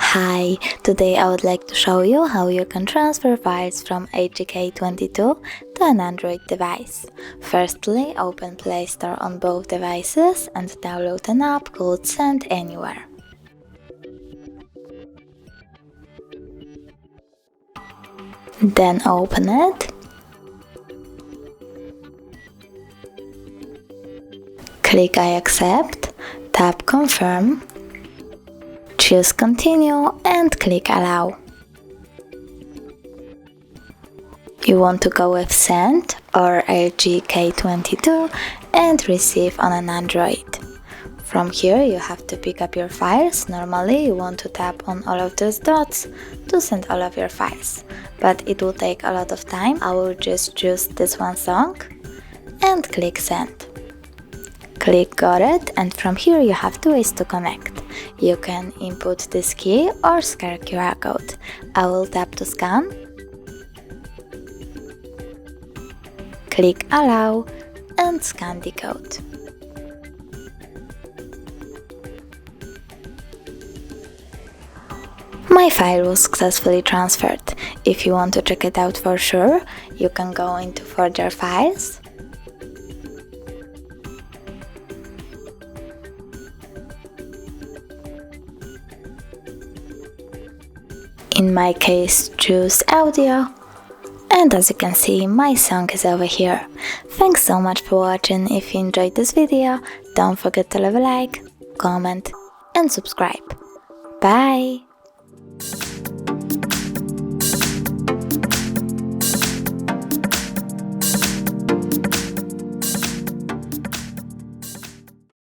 Hi, today I would like to show you how you can transfer files from LG K22 to an Android device. Firstly, open Play Store on both devices and download an app called Send Anywhere. Then open it. Click I accept, tap Confirm, choose Continue and click Allow. You want to go with Send or LG K22 and Receive on an Android. From here you have to pick up your files. Normally you want to tap on all of those dots to send all of your files, but it will take a lot of time. I will just choose this one song and click Send. Click Got it, and from here you have two ways to connect. You can input this key or scan QR code. I will tap to scan. Click Allow and scan the code. My file was successfully transferred. If you want to check it out for sure, you can go into Further Files, in my case choose Audio, and as you can see my song is over here. Thanks so much for watching. If you enjoyed this video, don't forget to leave a like, comment and subscribe. Bye!